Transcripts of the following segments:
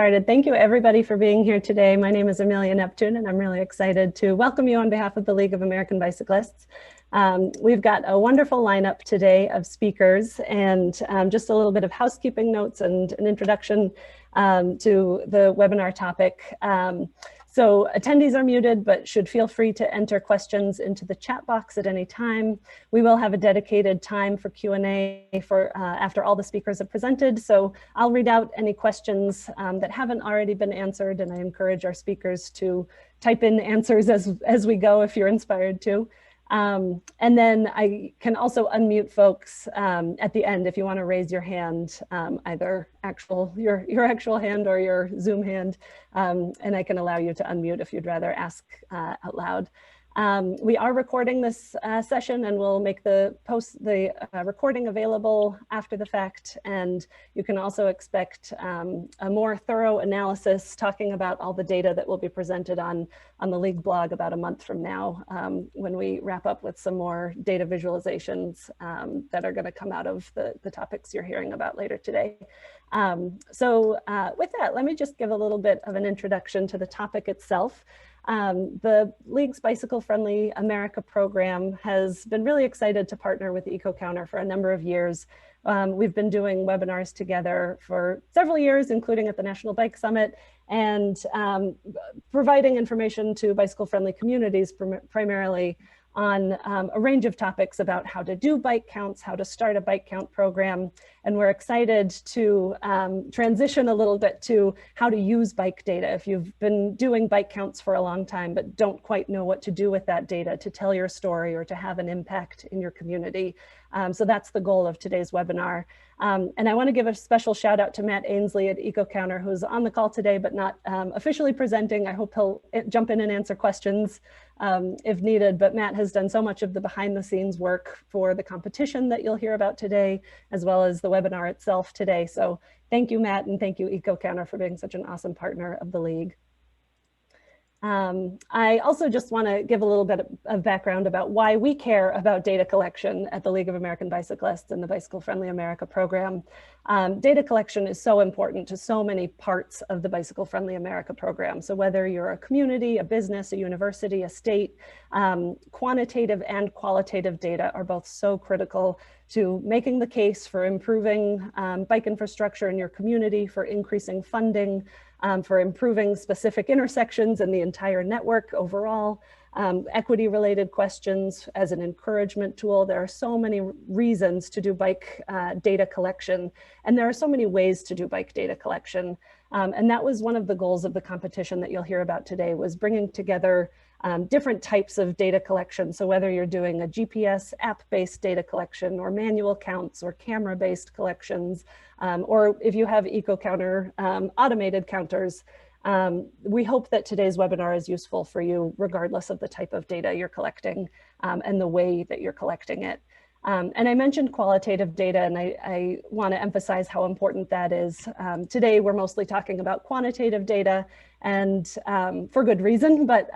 Started. Thank you everybody for being here today. My name is Amelia Neptune and I'm really excited to welcome you on behalf of the League of American Bicyclists. We've got a wonderful lineup today of speakers and just a little bit of housekeeping notes and an introduction to the webinar topic. So attendees are muted, but should feel free to enter questions into the chat box at any time. We will have a dedicated time for Q&A after all the speakers have presented. So I'll read out any questions that haven't already been answered, and I encourage our speakers to type in answers as we go if you're inspired to. And then I can also unmute folks at the end if you want to raise your hand, either your actual hand or your Zoom hand, and I can allow you to unmute if you'd rather ask out loud. We are recording this session and we'll make the recording available after the fact, and you can also expect a more thorough analysis talking about all the data that will be presented on the League blog about a month from now when we wrap up with some more data visualizations that are going to come out of the topics you're hearing about later today. So with that, let me just give a little bit of an introduction to the topic itself. The League's Bicycle Friendly America program has been really excited to partner with Ecocounter for a number of years. We've been doing webinars together for several years, including at the National Bike Summit, and providing information to bicycle-friendly communities primarily on a range of topics about how to do bike counts, how to start a bike count program. And we're excited to transition a little bit to how to use bike data. If you've been doing bike counts for a long time, but don't quite know what to do with that data to tell your story or to have an impact in your community. So that's the goal of today's webinar. And I want to give a special shout out to Matt Ainsley at Ecocounter, who's on the call today, but not officially presenting. I hope he'll jump in and answer questions if needed. But Matt has done so much of the behind the scenes work for the competition that you'll hear about today, as well as the webinar itself today. So thank you, Matt, and thank you, Ecocounter, for being such an awesome partner of the League. I also just want to give a little bit of background about why we care about data collection at the League of American Bicyclists and the Bicycle Friendly America program. Data collection is so important to so many parts of the Bicycle Friendly America program. So whether you're a community, a business, a university, a state, quantitative and qualitative data are both so critical to making the case for improving bike infrastructure in your community, for increasing funding, for improving specific intersections in the entire network overall, equity-related questions as an encouragement tool. There are so many reasons to do bike data collection, and there are so many ways to do bike data collection. And that was one of the goals of the competition that you'll hear about today, was bringing together different types of data collection. So whether you're doing a GPS app-based data collection or manual counts or camera-based collections, or if you have Ecocounter automated counters, we hope that today's webinar is useful for you regardless of the type of data you're collecting and the way that you're collecting it. And I mentioned qualitative data, and I want to emphasize how important that is. Today, we're mostly talking about quantitative data, and for good reason, but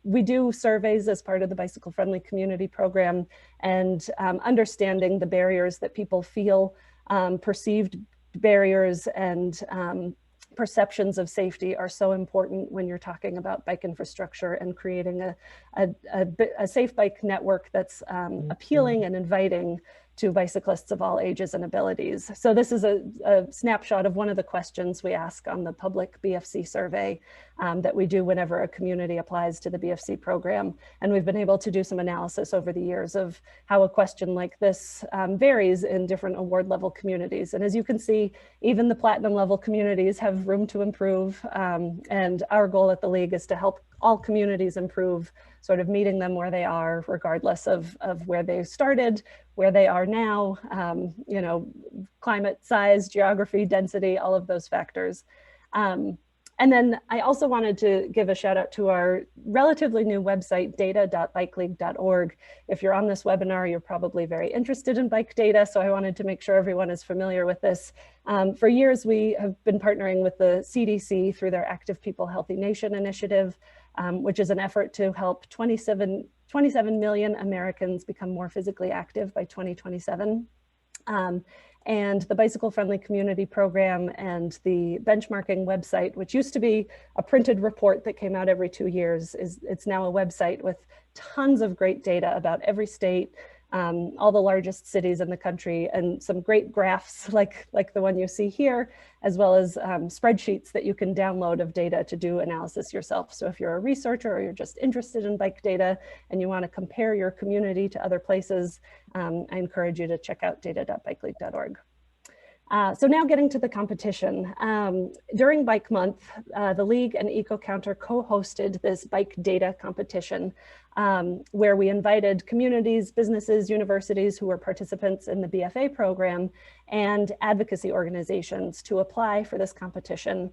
we do surveys as part of the Bicycle Friendly Community Program, and understanding the barriers that people feel, perceived barriers and perceptions of safety are so important when you're talking about bike infrastructure and creating a safe bike network that's appealing and inviting to bicyclists of all ages and abilities. So this is a snapshot of one of the questions we ask on the public BFC survey that we do whenever a community applies to the BFC program. And we've been able to do some analysis over the years of how a question like this varies in different award level communities. And as you can see, even the platinum level communities have room to improve. And our goal at the League is to help all communities improve, sort of meeting them where they are, regardless of where they started, where they are now, climate, size, geography, density, all of those factors. And then I also wanted to give a shout out to our relatively new website, data.bikeleague.org. If you're on this webinar, you're probably very interested in bike data, so I wanted to make sure everyone is familiar with this. For years, we have been partnering with the CDC through their Active People, Healthy Nation initiative, which is an effort to help 27 million Americans become more physically active by 2027. And the Bicycle Friendly Community Program and the benchmarking website, which used to be a printed report that came out every 2 years, it's now a website with tons of great data about every state, all the largest cities in the country, and some great graphs like the one you see here, as well as spreadsheets that you can download of data to do analysis yourself. So if you're a researcher or you're just interested in bike data and you want to compare your community to other places, I encourage you to check out data.bikeleague.org. So now getting to the competition. During Bike Month, the League and Ecocounter co-hosted this bike data competition where we invited communities, businesses, universities who were participants in the BFA program and advocacy organizations to apply for this competition.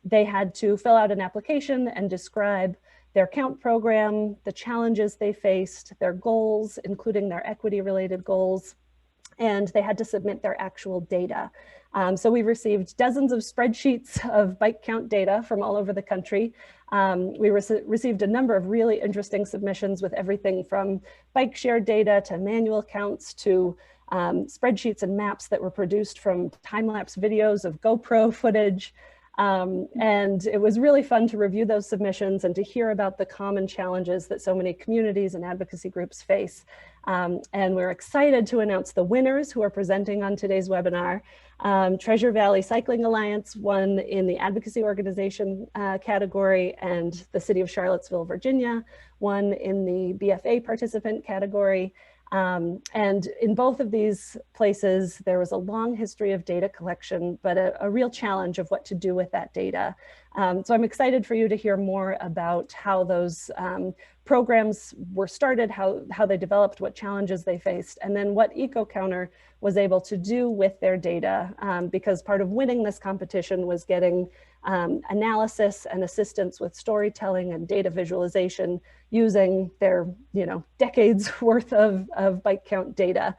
They had to fill out an application and describe their count program, the challenges they faced, their goals, including their equity-related goals, and they had to submit their actual data. So we received dozens of spreadsheets of bike count data from all over the country. We received a number of really interesting submissions with everything from bike share data to manual counts to spreadsheets and maps that were produced from time-lapse videos of GoPro footage. And it was really fun to review those submissions and to hear about the common challenges that so many communities and advocacy groups face. And we're excited to announce the winners who are presenting on today's webinar. Treasure Valley Cycling Alliance won in the advocacy organization category, and the City of Charlottesville, Virginia won in the BFA participant category. And in both of these places, there was a long history of data collection, but a real challenge of what to do with that data. So I'm excited for you to hear more about how those programs were started, how they developed, what challenges they faced, and then what Ecocounter was able to do with their data, because part of winning this competition was getting analysis and assistance with storytelling and data visualization using their decades worth of bike count data.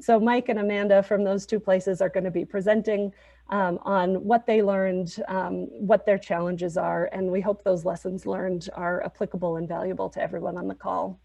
So Mike and Amanda from those two places are going to be presenting on what they learned, what their challenges are, and we hope those lessons learned are applicable and valuable to everyone on the call.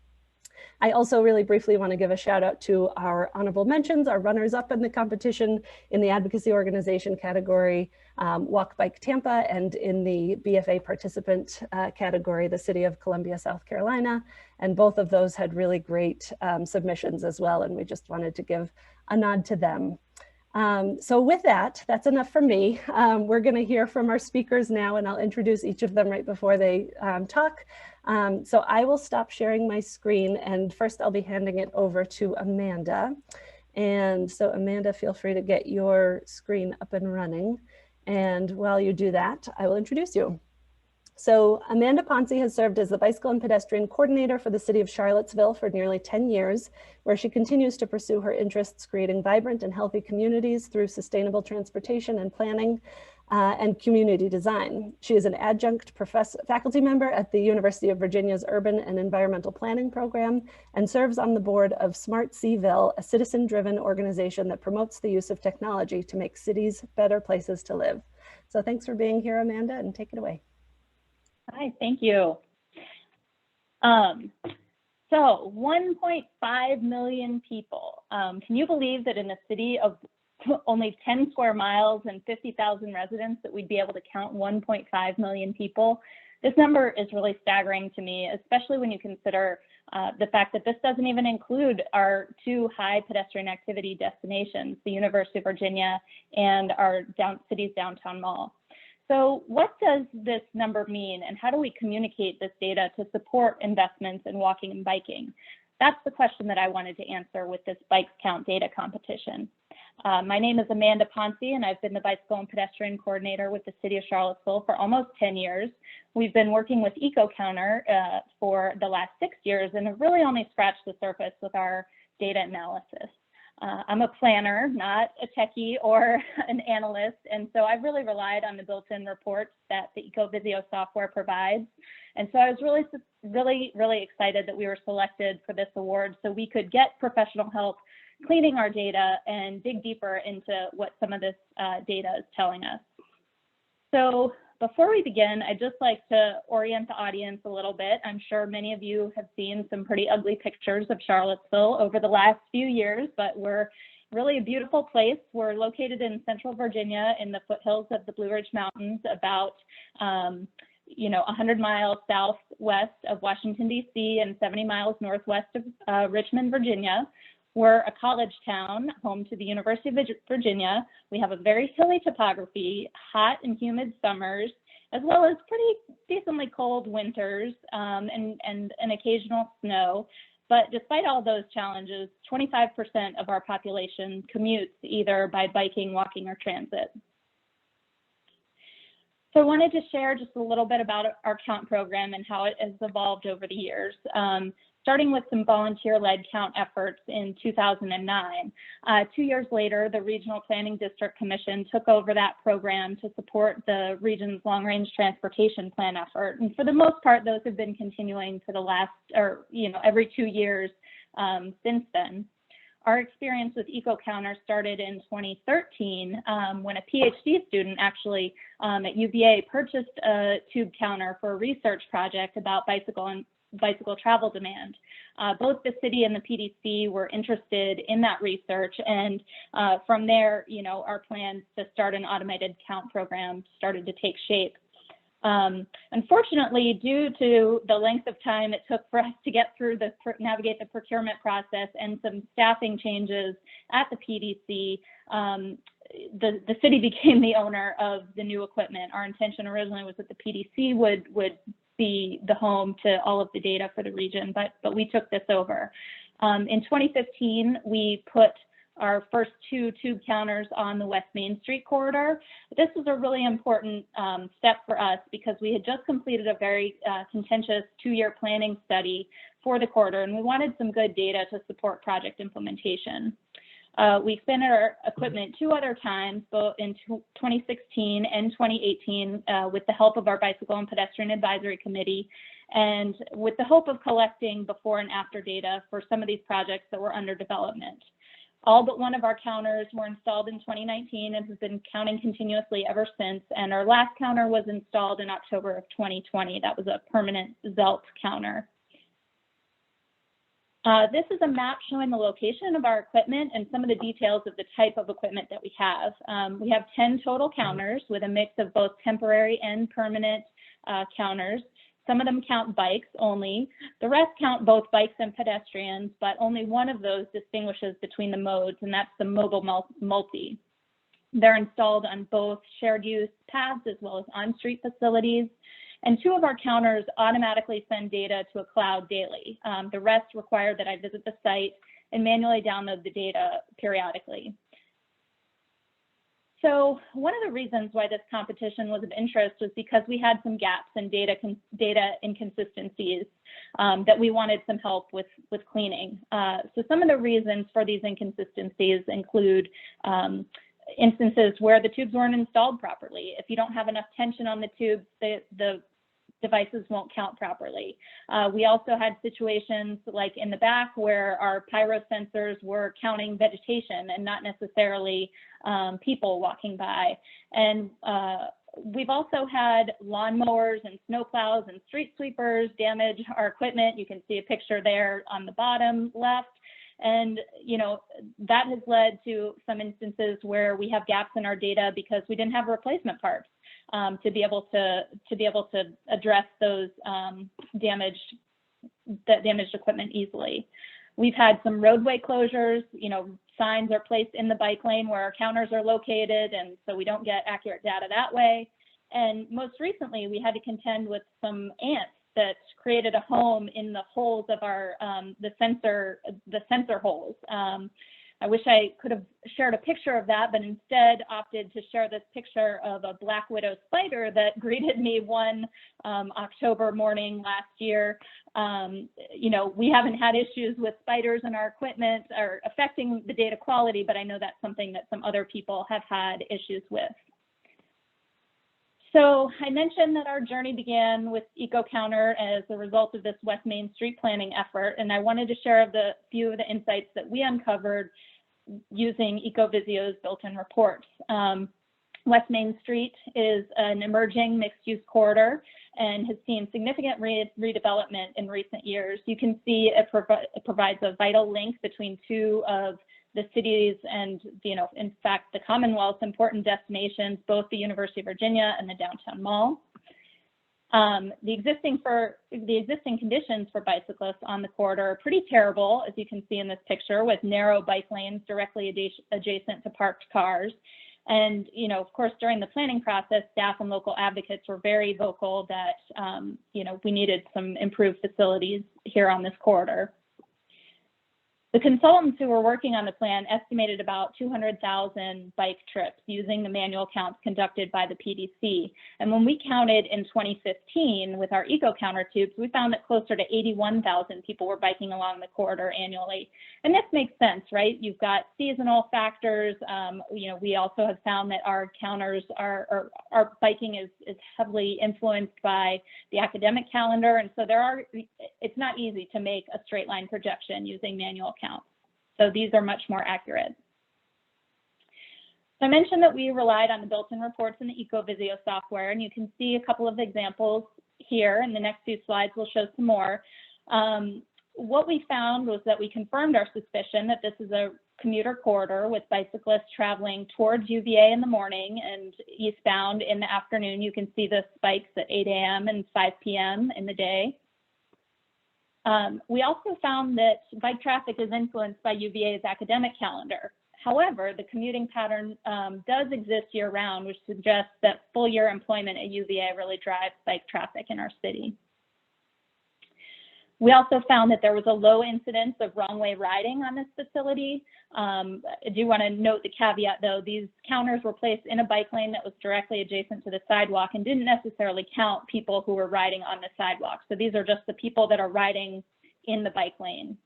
I also really briefly want to give a shout out to our honorable mentions, our runners up in the competition in the advocacy organization category, Walk Bike Tampa, and in the BFA participant category, the City of Columbia, South Carolina. And both of those had really great submissions as well, and we just wanted to give a nod to them. So with that, that's enough for me. We're going to hear from our speakers now, and I'll introduce each of them right before they talk. So I will stop sharing my screen, and first I'll be handing it over to Amanda. And so Amanda, feel free to get your screen up and running. And while you do that, I will introduce you. So Amanda Poncy has served as the Bicycle and Pedestrian Coordinator for the City of Charlottesville for nearly 10 years, where she continues to pursue her interests creating vibrant and healthy communities through sustainable transportation and planning and community design. She is an adjunct faculty member at the University of Virginia's Urban and Environmental Planning Program and serves on the board of Smart Seaville, a citizen-driven organization that promotes the use of technology to make cities better places to live. So thanks for being here, Amanda, and take it away. Hi, thank you. So 1.5 million people. Can you believe that in a city of only 10 square miles and 50,000 residents that we'd be able to count 1.5 million people? This number is really staggering to me, especially when you consider the fact that this doesn't even include our two high pedestrian activity destinations, the University of Virginia and our city's downtown mall. So what does this number mean, and how do we communicate this data to support investments in walking and biking? That's the question that I wanted to answer with this bike count data competition. My name is Amanda Poncy, and I've been the Bicycle and Pedestrian Coordinator with the City of Charlottesville for almost 10 years. We've been working with Ecocounter for the last 6 years and have really only scratched the surface with our data analysis. I'm a planner, not a techie or an analyst, and so I've really relied on the built-in reports that the EcoVisio software provides. And so I was really excited that we were selected for this award so we could get professional help cleaning our data and dig deeper into what some of this data is telling us. So before we begin, I'd just like to orient the audience a little bit. I'm sure many of you have seen some pretty ugly pictures of Charlottesville over the last few years, but we're really a beautiful place. We're located in central Virginia in the foothills of the Blue Ridge Mountains, about 100 miles southwest of Washington, D.C. and 70 miles northwest of Richmond, Virginia. We're a college town, home to the University of Virginia. We have a very hilly topography, hot and humid summers, as well as pretty decently cold winters and an occasional snow. But despite all those challenges, 25% of our population commutes either by biking, walking, or transit. So I wanted to share just a little bit about our count program and how it has evolved over the years. Starting with some volunteer-led count efforts in 2009. 2 years later, the Regional Planning District Commission took over that program to support the region's long-range transportation plan effort. And for the most part, those have been continuing for the last, every 2 years since then. Our experience with Ecocounter started in 2013 when a PhD student actually at UVA purchased a tube counter for a research project about bicycle travel demand. Both the city and the PDC were interested in that research, and from there, our plans to start an automated count program started to take shape. Unfortunately, due to the length of time it took for us to get through navigate the procurement process and some staffing changes at the PDC, the city became the owner of the new equipment. Our intention originally was that the PDC would be the home to all of the data for the region, but we took this over. In 2015, we put our first 2 tube counters on the West Main Street corridor. This was a really important step for us because we had just completed a very contentious 2-year planning study for the corridor, and we wanted some good data to support project implementation. We expanded our equipment 2 other times, both in 2016 and 2018, with the help of our Bicycle and Pedestrian Advisory Committee, and with the hope of collecting before and after data for some of these projects that were under development. All but one of our counters were installed in 2019 and have been counting continuously ever since, and our last counter was installed in October of 2020. That was a permanent ZELT counter. This is a map showing the location of our equipment and some of the details of the type of equipment that we have. We have 10 total counters with a mix of both temporary and permanent counters. Some of them count bikes only. The rest count both bikes and pedestrians, but only one of those distinguishes between the modes, and that's the mobile multi. They're installed on both shared use paths as well as on-street facilities. And 2 of our counters automatically send data to a cloud daily. The rest require that I visit the site and manually download the data periodically. So one of the reasons why this competition was of interest was because we had some gaps in data inconsistencies that we wanted some help with cleaning. So some of the reasons for these inconsistencies include instances where the tubes weren't installed properly. If you don't have enough tension on the tubes, the devices won't count properly. We also had situations like in the back where our pyro sensors were counting vegetation and not necessarily people walking by. And we've also had lawnmowers and snowplows and street sweepers damage our equipment. You can see a picture there on the bottom left. And that has led to some instances where we have gaps in our data because we didn't have replacement parts to be able to address those damaged equipment easily. We've had some roadway closures. Signs are placed in the bike lane where our counters are located, and so we don't get accurate data that way. And most recently, we had to contend with some ants that created a home in the holes of our the sensor holes. I wish I could have shared a picture of that, but instead opted to share this picture of a black widow spider that greeted me one October morning last year. We haven't had issues with spiders in our equipment or affecting the data quality, but I know that's something that some other people have had issues with. So I mentioned that our journey began with Ecocounter as a result of this West Main Street planning effort, and I wanted to share a few of the insights that we uncovered using Ecovisio's built-in reports. West Main Street is an emerging mixed-use corridor and has seen significant redevelopment in recent years. You can see it provides a vital link between 2 of the cities and, in fact, the Commonwealth's important destinations, both the University of Virginia and the downtown mall. The existing conditions for bicyclists on the corridor are pretty terrible, as you can see in this picture, with narrow bike lanes directly adjacent to parked cars. And, of course, during the planning process, staff and local advocates were very vocal that, we needed some improved facilities here on this corridor. The consultants who were working on the plan estimated about 200,000 bike trips using the manual counts conducted by the PDC. And when we counted in 2015 with our Ecocounter tubes, we found that closer to 81,000 people were biking along the corridor annually. And this makes sense, right? You've got seasonal factors. We also have found that our counters our biking is heavily influenced by the academic calendar. And so it's not easy to make a straight line projection using manual counts. So these are much more accurate. So I mentioned that we relied on the built-in reports in the EcoVisio software, and you can see a couple of examples here. In the next few slides, we'll show some more. What we found was that we confirmed our suspicion that this is a commuter corridor with bicyclists traveling towards UVA in the morning and eastbound in the afternoon. You can see the spikes at 8 a.m. and 5 p.m. in the day. We also found that bike traffic is influenced by UVA's academic calendar. However, the commuting pattern does exist year-round, which suggests that full-year employment at UVA really drives bike traffic in our city. We also found that there was a low incidence of wrong-way riding on this facility. I do want to note the caveat, though. These counters were placed in a bike lane that was directly adjacent to the sidewalk and didn't necessarily count people who were riding on the sidewalk. So these are just the people that are riding in the bike lane.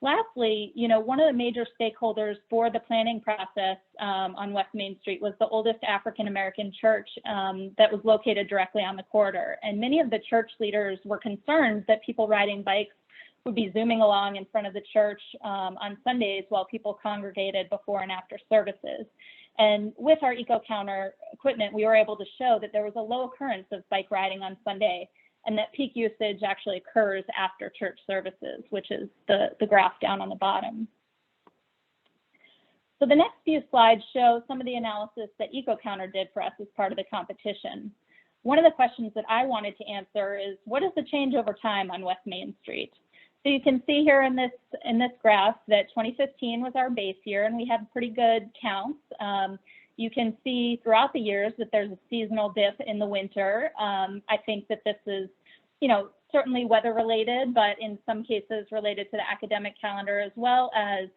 Lastly, one of the major stakeholders for the planning process on West Main Street was the oldest African-American church that was located directly on the corridor. And many of the church leaders were concerned that people riding bikes would be zooming along in front of the church on Sundays while people congregated before and after services. And with our Ecocounter equipment, we were able to show that there was a low occurrence of bike riding on Sunday, and that peak usage actually occurs after church services, which is the graph down on the bottom. So the next few slides show some of the analysis that Ecocounter did for us as part of the competition. One of the questions that I wanted to answer is, what is the change over time on West Main Street? So you can see here in this graph that 2015 was our base year, and we had pretty good counts. You can see throughout the years that there's a seasonal dip in the winter. I think that this is, certainly weather related, but in some cases related to the academic calendar, as well as,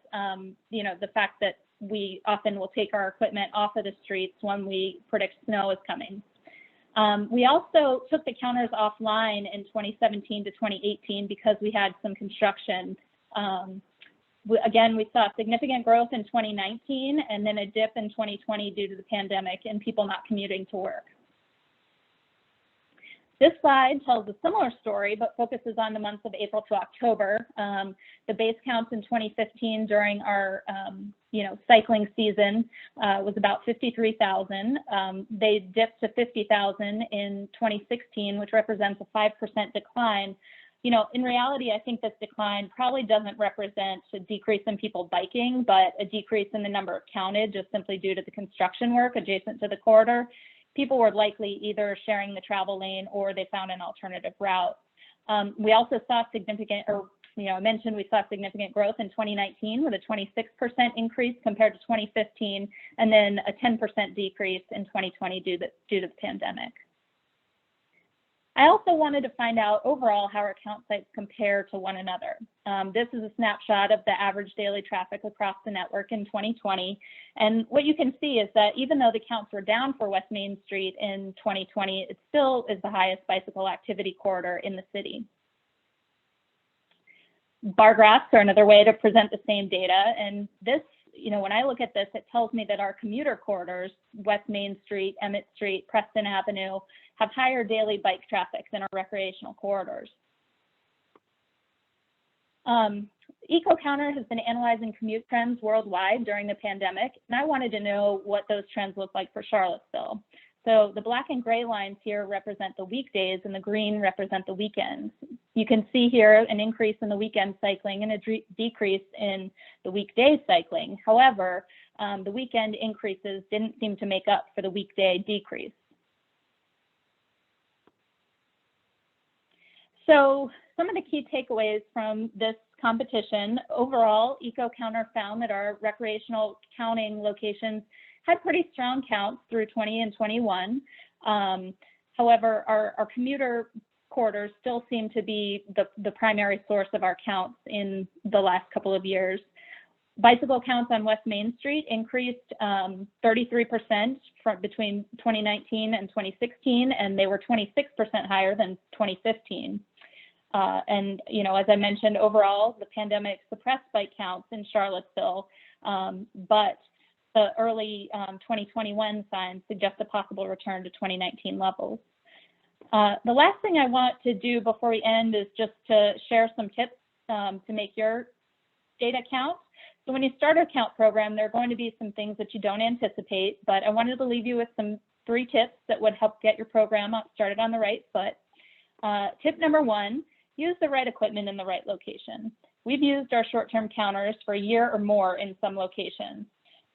the fact that we often will take our equipment off of the streets when we predict snow is coming. We also took the counters offline in 2017 to 2018 because we had some construction. Again, we saw significant growth in 2019 and then a dip in 2020 due to the pandemic and people not commuting to work. This slide tells a similar story, but focuses on the months of April to October. The base counts in 2015 during our cycling season was about 53,000. They dipped to 50,000 in 2016, which represents a 5% decline. In reality, I think this decline probably doesn't represent a decrease in people biking, but a decrease in the number counted just simply due to the construction work adjacent to the corridor. People were likely either sharing the travel lane or they found an alternative route. We also saw I mentioned we saw significant growth in 2019 with a 26% increase compared to 2015, and then a 10% decrease in 2020 due to the pandemic. I also wanted to find out overall how our count sites compare to one another. This is a snapshot of the average daily traffic across the network in 2020. And what you can see is that even though the counts were down for West Main Street in 2020, it still is the highest bicycle activity corridor in the city. Bar graphs are another way to present the same data. And this, when I look at this, it tells me that our commuter corridors, West Main Street, Emmett Street, Preston Avenue, have higher daily bike traffic than our recreational corridors. Ecocounter has been analyzing commute trends worldwide during the pandemic, and I wanted to know what those trends look like for Charlottesville. So the black and gray lines here represent the weekdays and the green represent the weekends. You can see here an increase in the weekend cycling and a decrease in the weekday cycling. However, the weekend increases didn't seem to make up for the weekday decrease. So some of the key takeaways from this competition: overall, Ecocounter found that our recreational counting locations had pretty strong counts through 20 and 21. However, our commuter corridors still seem to be the primary source of our counts in the last couple of years. Bicycle counts on West Main Street increased 33% from between 2019 and 2016, and they were 26% higher than 2015. And, you know, as I mentioned, overall, the pandemic suppressed bike counts in Charlottesville, but the early 2021 signs suggest a possible return to 2019 levels. The last thing I want to do before we end is just to share some tips to make your data count. So when you start a count program, there are going to be some things that you don't anticipate, but I wanted to leave you with 3 tips that would help get your program started on the right foot. Tip number 1, use the right equipment in the right location. We've used our short-term counters for a year or more in some locations.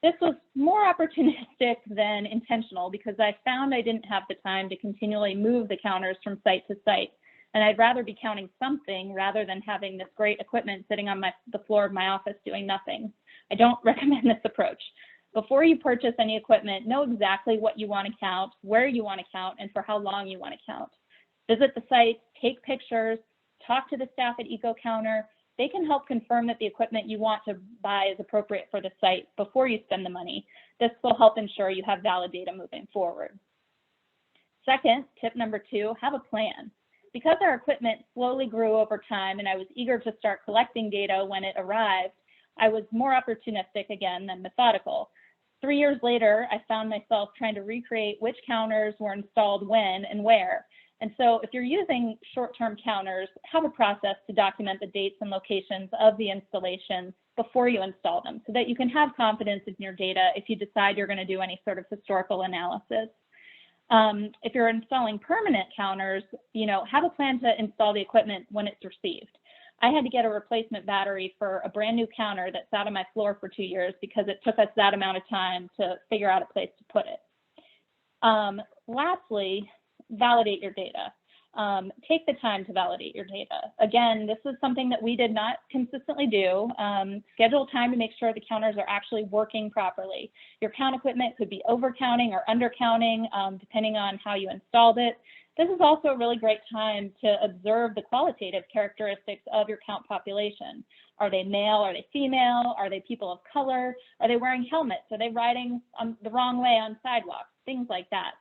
This was more opportunistic than intentional because I found I didn't have the time to continually move the counters from site to site. And I'd rather be counting something rather than having this great equipment sitting on the floor of my office doing nothing. I don't recommend this approach. Before you purchase any equipment, know exactly what you want to count, where you want to count, and for how long you want to count. Visit the site, take pictures, talk to the staff at Ecocounter. They can help confirm that the equipment you want to buy is appropriate for the site before you spend the money. This will help ensure you have valid data moving forward. Second, tip number 2, have a plan. Because our equipment slowly grew over time and I was eager to start collecting data when it arrived, I was more opportunistic again than methodical. 3 years later, I found myself trying to recreate which counters were installed when and where. And so if you're using short-term counters, have a process to document the dates and locations of the installations before you install them so that you can have confidence in your data if you decide you're going to do any sort of historical analysis. If you're installing permanent counters, you know, have a plan to install the equipment when it's received. I had to get a replacement battery for a brand new counter that sat on my floor for 2 years because it took us that amount of time to figure out a place to put it. Lastly, validate your data. Take the time to validate your data. Again, this is something that we did not consistently do. Schedule time to make sure the counters are actually working properly. Your count equipment could be overcounting or undercounting, depending on how you installed it. This is also a really great time to observe the qualitative characteristics of your count population. Are they male? Are they female? Are they people of color? Are they wearing helmets? Are they riding the wrong way on sidewalks? Things like that.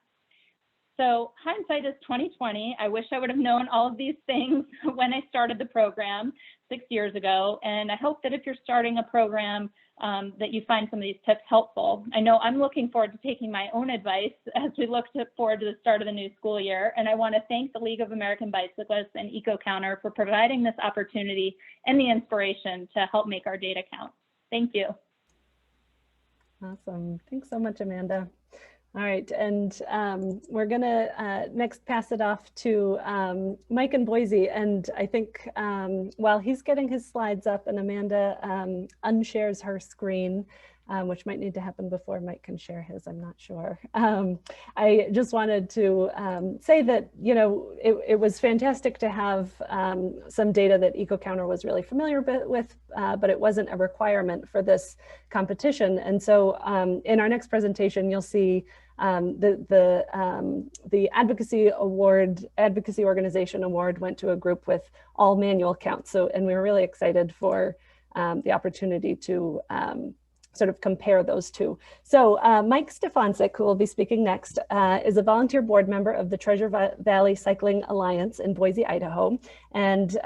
So hindsight is 2020. I wish I would have known all of these things when I started the program 6 years ago. And I hope that if you're starting a program that you find some of these tips helpful. I know I'm looking forward to taking my own advice as we look forward to the start of the new school year. And I want to thank the League of American Bicyclists and Ecocounter for providing this opportunity and the inspiration to help make our data count. Thank you. Awesome. Thanks so much, Amanda. All right, and we're gonna next pass it off to Mike in Boise. And I think while he's getting his slides up and Amanda unshares her screen, which might need to happen before Mike can share his, I'm not sure. I just wanted to say that, you know, it was fantastic to have some data that Ecocounter was really familiar with, but it wasn't a requirement for this competition. And so in our next presentation, you'll see the advocacy organization award went to a group with all manual counts. So, and we were really excited for the opportunity to sort of compare those two. So Mike Stegancic, who will be speaking next, is a volunteer board member of the Treasure Valley Cycling Alliance in Boise, Idaho. And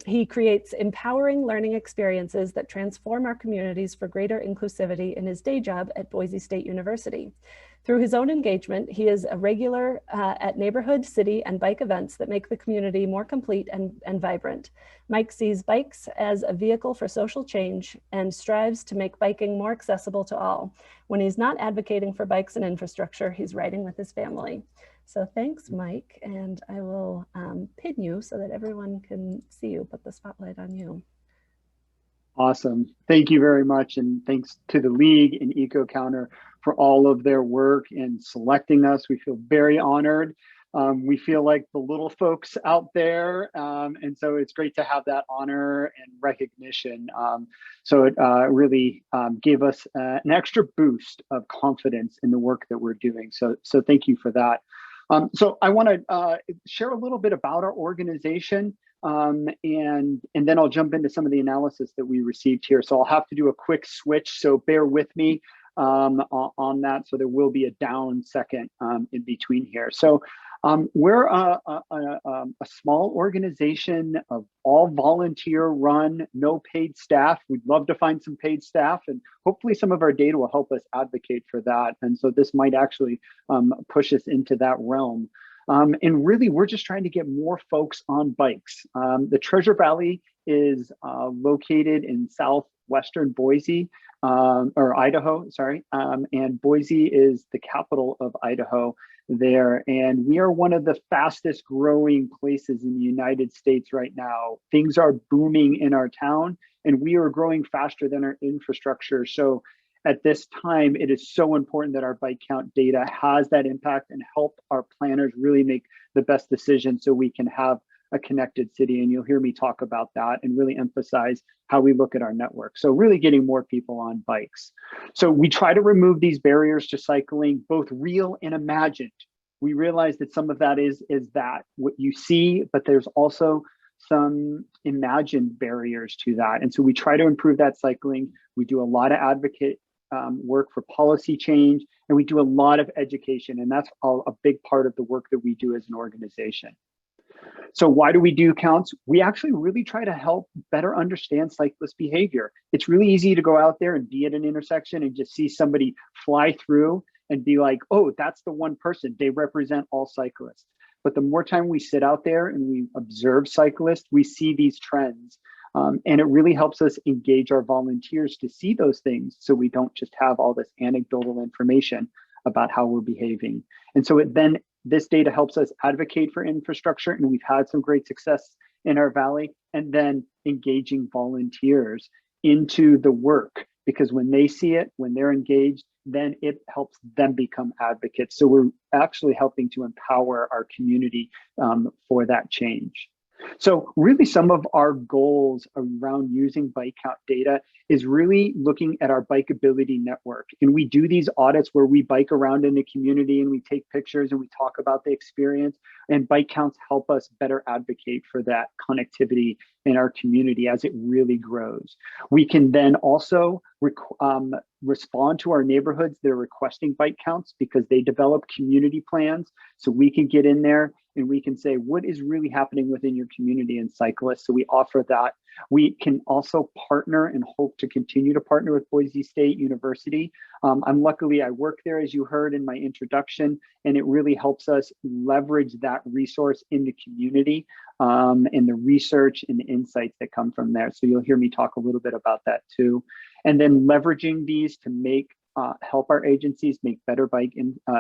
he creates empowering learning experiences that transform our communities for greater inclusivity in his day job at Boise State University. Through his own engagement, he is a regular at neighborhood, city, and bike events that make the community more complete and vibrant. Mike sees bikes as a vehicle for social change and strives to make biking more accessible to all. When he's not advocating for bikes and infrastructure, he's riding with his family. So thanks, Mike, and I will pin you so that everyone can see you, put the spotlight on you. Awesome. Thank you very much. And thanks to the League and Ecocounter for all of their work in selecting us. We feel very honored. We feel like the little folks out there. And so it's great to have that honor and recognition. So it really gave us an extra boost of confidence in the work that we're doing. So thank you for that. So I want to share a little bit about our organization. And then I'll jump into some of the analysis that we received here. So I'll have to do a quick switch, so bear with me on that. So there will be a down second in between here. So we're a small organization of all volunteer run, no paid staff. We'd love to find some paid staff, and hopefully some of our data will help us advocate for that. And so this might actually push us into that realm. And really, we're just trying to get more folks on bikes. The Treasure Valley is located in southwestern Boise, or Idaho, sorry. And Boise is the capital of Idaho there. And we are one of the fastest growing places in the United States right now. Things are booming in our town, and we are growing faster than our infrastructure. So at this time, it is so important that our bike count data has that impact and help our planners really make the best decisions so we can have a connected city. And you'll hear me talk about that and really emphasize how we look at our network. So really getting more people on bikes. So we try to remove these barriers to cycling, both real and imagined. We realize that some of that is that what you see, but there's also some imagined barriers to that. And so we try to improve that cycling. We do a lot of advocate work for policy change, and we do a lot of education, and that's a big part of the work that we do as an organization. So why do we do counts? We actually really try to help better understand cyclist behavior. It's really easy to go out there and be at an intersection and just see somebody fly through and be like, oh, that's the one person, they represent all cyclists. But the more time we sit out there and we observe cyclists, we see these trends. And it really helps us engage our volunteers to see those things, so we don't just have all this anecdotal information about how we're behaving. And so this data helps us advocate for infrastructure, and we've had some great success in our valley, and then engaging volunteers into the work, because when they see it, when they're engaged, then it helps them become advocates. So we're actually helping to empower our community for that change. So really some of our goals around using bike count data is really looking at our bikeability network. And we do these audits where we bike around in the community and we take pictures and we talk about the experience, and bike counts help us better advocate for that connectivity in our community as it really grows. We can then also respond to our neighborhoods that are requesting bike counts, because they develop community plans. So we can get in there and we can say, what is really happening within your community and cyclists? So we offer that. We can also partner and hope to continue to partner with Boise State University. Luckily, I work there, as you heard in my introduction, and it really helps us leverage that resource in the community and the research and the insights that come from there. So you'll hear me talk a little bit about that too. And then leveraging these to help our agencies make better bike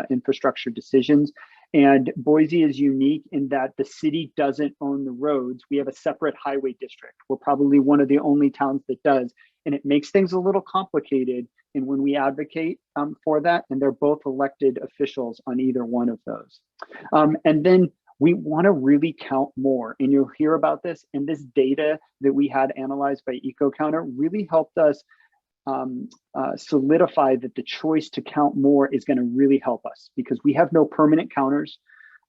infrastructure decisions. And Boise is unique in that the city doesn't own the roads. We have a separate highway district. We're probably one of the only towns that does, and it makes things a little complicated. And when we advocate for that, and they're both elected officials on either one of those. And then we want to really count more, and you'll hear about this. And this data that we had analyzed by Ecocounter really helped us solidify that the choice to count more is going to really help us, because we have no permanent counters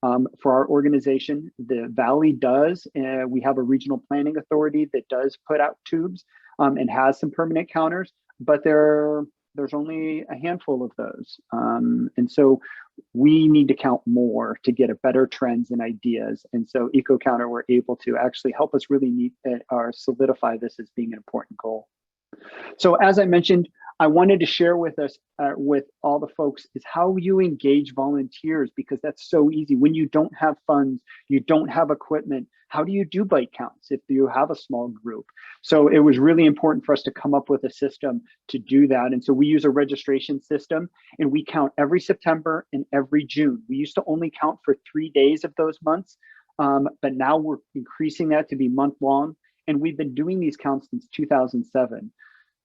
for our organization. The Valley does. We have a regional planning authority that does put out tubes and has some permanent counters, but there's only a handful of those. And so we need to count more to get a better trends and ideas. And so Ecocounter were able to actually help us really solidify this as being an important goal. So as I mentioned, I wanted to share with us, with all the folks, is how you engage volunteers, because that's so easy. When you don't have funds, you don't have equipment, how do you do bite counts if you have a small group? So it was really important for us to come up with a system to do that. And so we use a registration system, and we count every September and every June. We used to only count for 3 days of those months, but now we're increasing that to be month long. And we've been doing these counts since 2007.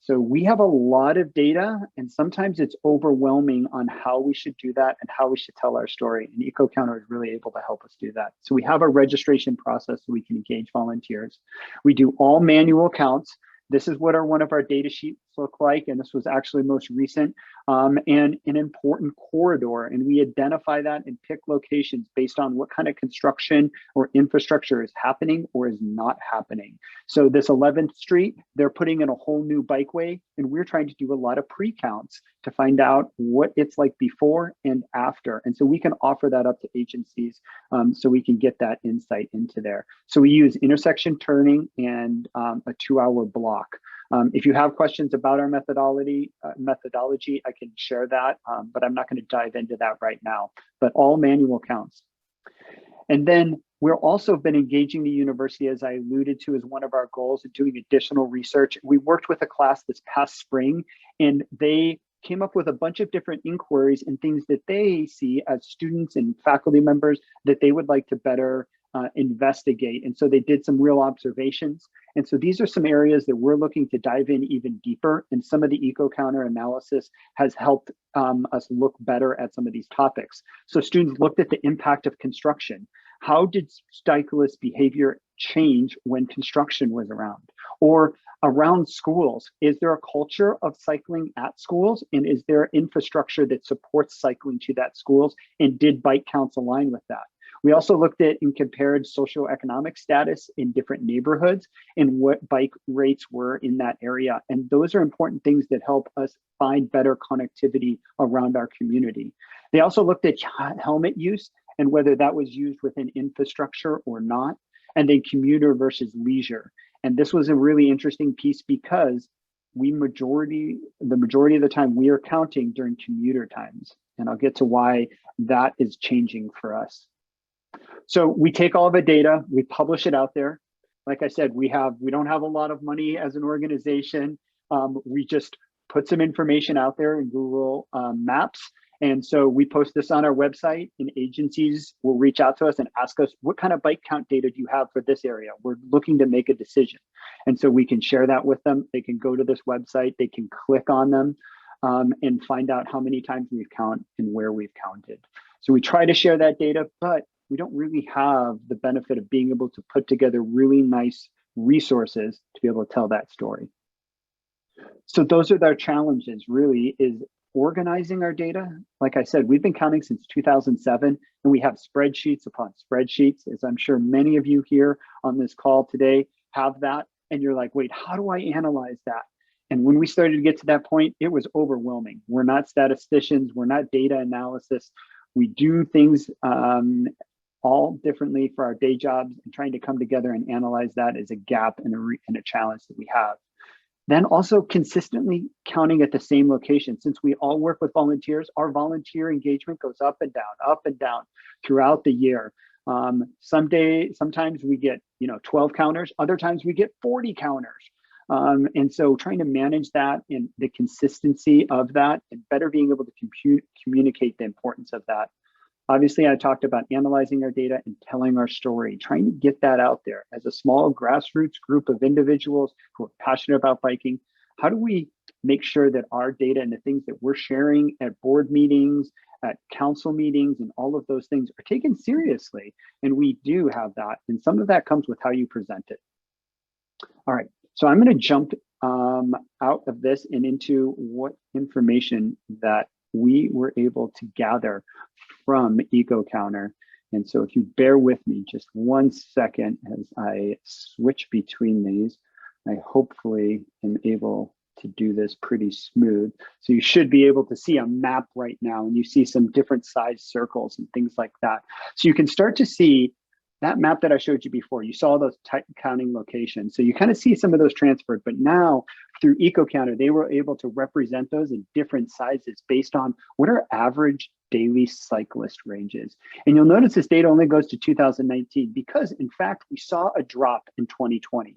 So we have a lot of data, and sometimes it's overwhelming on how we should do that and how we should tell our story. And Ecocounter is really able to help us do that. So we have a registration process so we can engage volunteers. We do all manual counts. This is what one of our data sheets look like, and this was actually most recent, and an important corridor. And we identify that and pick locations based on what kind of construction or infrastructure is happening or is not happening. So this 11th Street, they're putting in a whole new bikeway, and we're trying to do a lot of pre-counts to find out what it's like before and after. And so we can offer that up to agencies, so we can get that insight into there. So we use intersection turning and a 2-hour block. If you have questions about our methodology, I can share that, but I'm not going to dive into that right now, but all manual counts. And then we're also been engaging the university, as I alluded to, as one of our goals, and doing additional research. We worked with a class this past spring, and they came up with a bunch of different inquiries and things that they see as students and faculty members that they would like to better investigate. And so they did some real observations. And so these are some areas that we're looking to dive in even deeper. And some of the Ecocounter analysis has helped us look better at some of these topics. So students looked at the impact of construction. How did cyclist behavior change when construction was around? Or around schools, is there a culture of cycling at schools? And is there infrastructure that supports cycling to that schools? And did bike counts align with that? We also looked at and compared socioeconomic status in different neighborhoods and what bike rates were in that area. And those are important things that help us find better connectivity around our community. They also looked at helmet use and whether that was used within infrastructure or not, and then commuter versus leisure. And this was a really interesting piece because the majority of the time we are counting during commuter times. And I'll get to why that is changing for us. So we take all the data, we publish it out there. Like I said, we don't have a lot of money as an organization. We just put some information out there in Google Maps. And so we post this on our website, and agencies will reach out to us and ask us, what kind of bike count data do you have for this area? We're looking to make a decision. And so we can share that with them. They can go to this website, they can click on them and find out how many times we've counted and where we've counted. So we try to share that data, but we don't really have the benefit of being able to put together really nice resources to be able to tell that story. So those are our challenges, really, is organizing our data. Like I said, we've been counting since 2007, and we have spreadsheets upon spreadsheets, as I'm sure many of you here on this call today have that. And you're like, wait, how do I analyze that? And when we started to get to that point, it was overwhelming. We're not statisticians, we're not data analysis. We do things all differently for our day jobs, and trying to come together and analyze that is a gap and a challenge that we have. Then also consistently counting at the same location. Since we all work with volunteers, our volunteer engagement goes up and down throughout the year. Sometimes we get 12 counters, other times we get 40 counters. And so trying to manage that and the consistency of that, and better being able to communicate the importance of that. Obviously, I talked about analyzing our data and telling our story, trying to get that out there as a small grassroots group of individuals who are passionate about biking. How do we make sure that our data and the things that we're sharing at board meetings, at council meetings, and all of those things are taken seriously? And we do have that. And some of that comes with how you present it. All right, so I'm going to jump out of this and into what information that we were able to gather from Ecocounter. And so if you bear with me just 1 second as I switch between these, I hopefully am able to do this pretty smooth. So you should be able to see a map right now, and you see some different size circles and things like that. So you can start to see that map that I showed you before. You saw those counting locations. So you kind of see some of those transferred, but now through Ecocounter, they were able to represent those in different sizes based on what are average daily cyclist ranges. And you'll notice this data only goes to 2019 because, in fact, we saw a drop in 2020.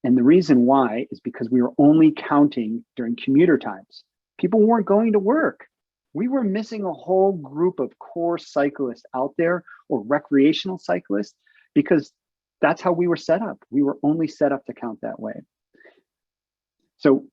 And the reason why is because we were only counting during commuter times. People weren't going to work. We were missing a whole group of core cyclists out there, or recreational cyclists, because that's how we were set up. We were only set up to count that way. So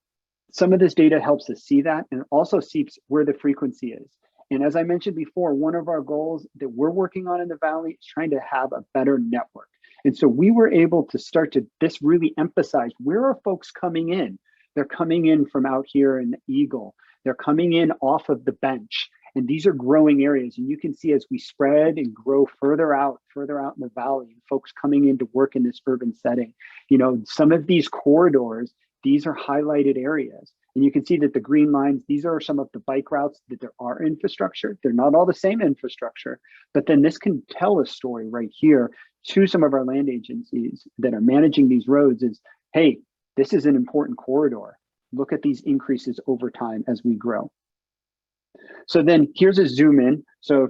some of this data helps us see that, and also sees where the frequency is. And as I mentioned before, one of our goals that we're working on in the Valley is trying to have a better network. And so we were able to start to this really emphasize, where are folks coming in? They're coming in from out here in Eagle. They're coming in off of the bench. And these are growing areas. And you can see as we spread and grow further out in the Valley, folks coming in to work in this urban setting. You know, some of these corridors, these are highlighted areas. And you can see that the green lines, these are some of the bike routes that there are infrastructure. They're not all the same infrastructure, but then this can tell a story right here to some of our land agencies that are managing these roads is, hey, this is an important corridor. Look at these increases over time as we grow. So then here's a zoom in. So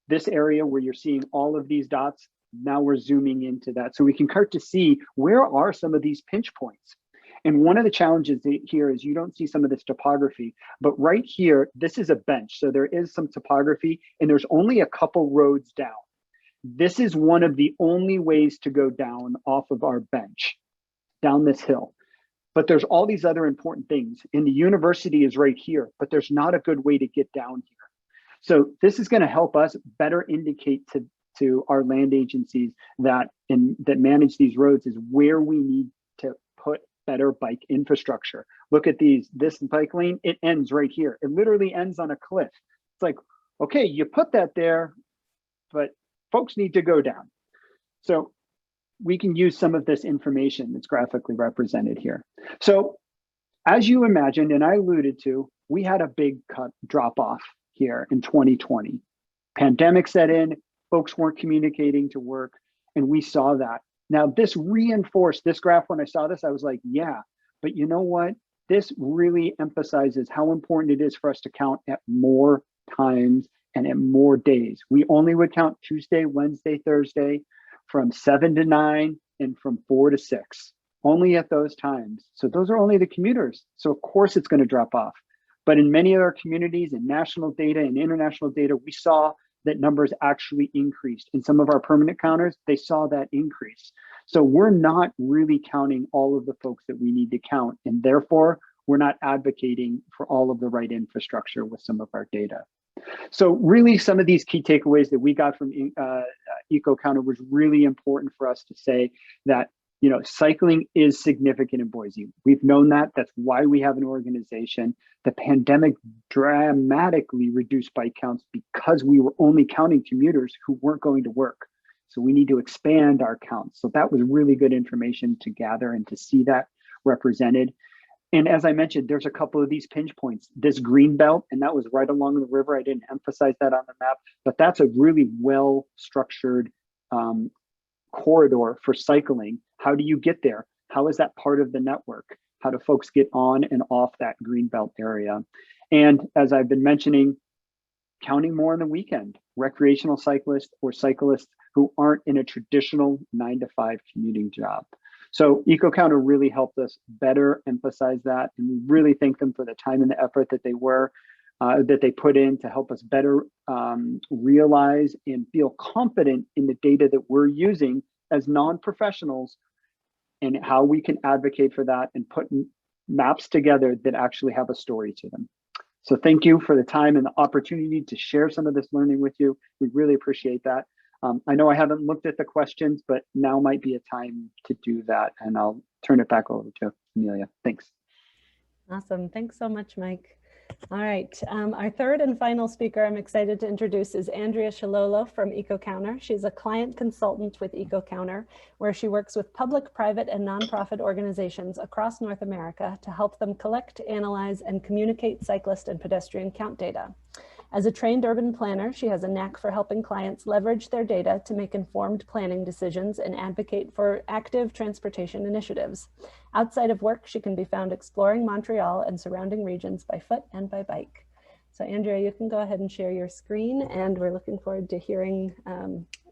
this area where you're seeing all of these dots, now we're zooming into that. So we can start to see where are some of these pinch points. And one of the challenges here is you don't see some of this topography, but right here, this is a bench. So there is some topography and there's only a couple roads down. This is one of the only ways to go down off of our bench, down this hill. But there's all these other important things. And the university is right here, but there's not a good way to get down here. So this is going to help us better indicate to our land agencies that manage these roads is where we need to put better bike infrastructure. Look at this bike lane, it ends right here. It literally ends on a cliff. It's like, okay, you put that there, but folks need to go down. So we can use some of this information that's graphically represented here. So as you imagined, and I alluded to, we had a big drop off here in 2020. Pandemic set in, folks weren't communicating to work, and we saw that. Now this reinforced this graph. When I saw this, I was like, yeah, but you know what? This really emphasizes how important it is for us to count at more times and at more days. We only would count Tuesday, Wednesday, Thursday from 7 to 9 and from 4 to 6, only at those times. So those are only the commuters. So of course it's going to drop off. But in many of our communities and national data and international data, we saw that numbers actually increased. In some of our permanent counters, they saw that increase. So we're not really counting all of the folks that we need to count. And therefore, we're not advocating for all of the right infrastructure with some of our data. So really some of these key takeaways that we got from Ecocounter was really important for us to say that, you know, cycling is significant in Boise. We've known that. That's why we have an organization. The pandemic dramatically reduced bike counts because we were only counting commuters who weren't going to work. So we need to expand our counts. So that was really good information to gather and to see that represented. And as I mentioned, there's a couple of these pinch points. This green belt, and that was right along the river. I didn't emphasize that on the map, but that's a really well-structured corridor for cycling. How do you get there? How is that part of the network? How do folks get on and off that green belt area? And as I've been mentioning, counting more on the weekend, recreational cyclists or cyclists who aren't in a traditional 9-to-5 commuting job. So Ecocounter really helped us better emphasize that, and we really thank them for the time and the effort that they put in to help us better realize and feel confident in the data that we're using as non-professionals and how we can advocate for that and put maps together that actually have a story to them. So thank you for the time and the opportunity to share some of this learning with you. We really appreciate that. I know I haven't looked at the questions, but now might be a time to do that. And I'll turn it back over to Amelia. Thanks. Awesome. Thanks so much, Mike. All right. Our third and final speaker I'm excited to introduce is Andrea Schilolo from Ecocounter. She's a client consultant with Ecocounter, where she works with public, private, and nonprofit organizations across North America to help them collect, analyze, and communicate cyclist and pedestrian count data. As a trained urban planner, she has a knack for helping clients leverage their data to make informed planning decisions and advocate for active transportation initiatives. Outside of work, she can be found exploring Montreal and surrounding regions by foot and by bike. So Andrea, you can go ahead and share your screen, and we're looking forward to hearing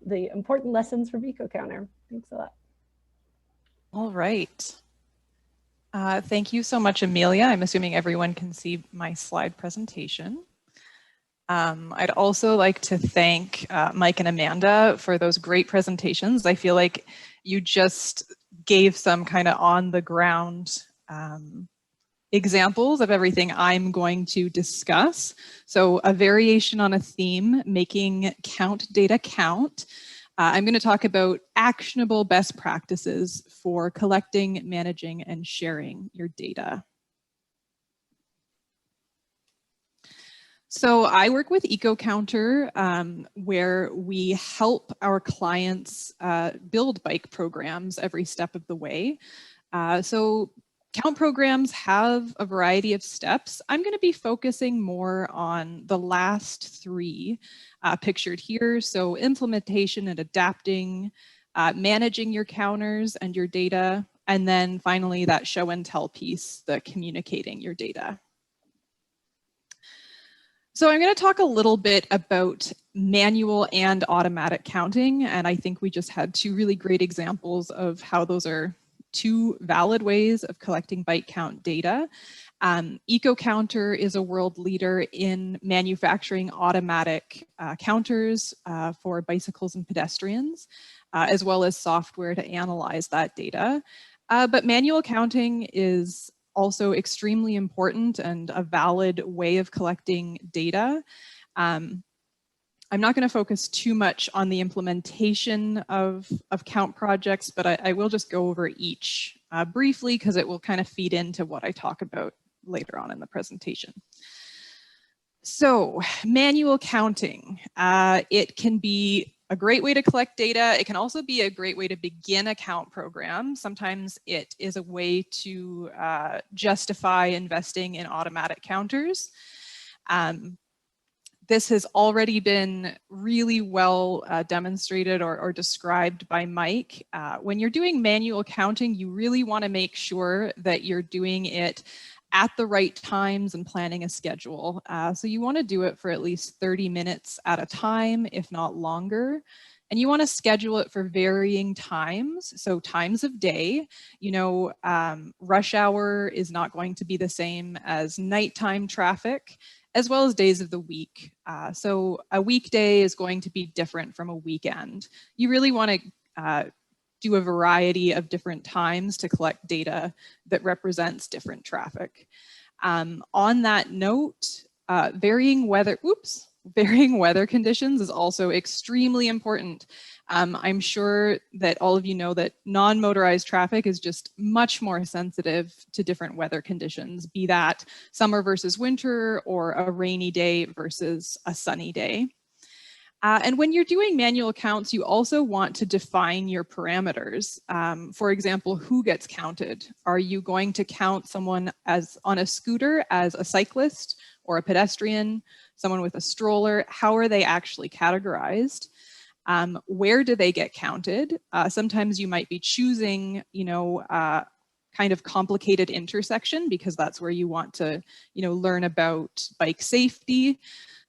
the important lessons from Ecocounter. Thanks a lot. All right. Thank you so much, Amelia. I'm assuming everyone can see my slide presentation. I'd also like to thank Mike and Amanda for those great presentations. I feel like you just gave some kind of on the ground examples of everything I'm going to discuss. So a variation on a theme, making count data count. I'm going to talk about actionable best practices for collecting, managing, and sharing your data. So I work with Ecocounter, where we help our clients build bike programs every step of the way. So count programs have a variety of steps. I'm going to be focusing more on the last three pictured here. So implementation and adapting, managing your counters and your data, and then finally that show and tell piece, the communicating your data. So I'm going to talk a little bit about manual and automatic counting, and I think we just had two really great examples of how those are two valid ways of collecting bike count data. Ecocounter is a world leader in manufacturing automatic counters for bicycles and pedestrians, as well as software to analyze that data. But manual counting is also extremely important and a valid way of collecting data. I'm not going to focus too much on the implementation of count projects, but I will just go over each briefly because it will kind of feed into what I talk about later on in the presentation. So manual counting, it can be a great way to collect data. It can also be a great way to begin a count program. Sometimes it is a way to justify investing in automatic counters. This has already been really well demonstrated or described by Mike. When you're doing manual counting, you really want to make sure that you're doing it at the right times and planning a schedule. So you want to do it for at least 30 minutes at a time, if not longer. And you want to schedule it for varying times. So times of day, you know, rush hour is not going to be the same as nighttime traffic, as well as days of the week. So a weekday is going to be different from a weekend. You really want to do a variety of different times to collect data that represents different traffic. On that note, varying weather conditions is also extremely important. I'm sure that all of you know that non-motorized traffic is just much more sensitive to different weather conditions, be that summer versus winter or a rainy day versus a sunny day. And when you're doing manual counts, you also want to define your parameters. For example, who gets counted? Are you going to count someone as on a scooter as a cyclist or a pedestrian, someone with a stroller? How are they actually categorized? Where do they get counted? Sometimes you might be choosing, you know, kind of complicated intersection because that's where you want to, you know, learn about bike safety.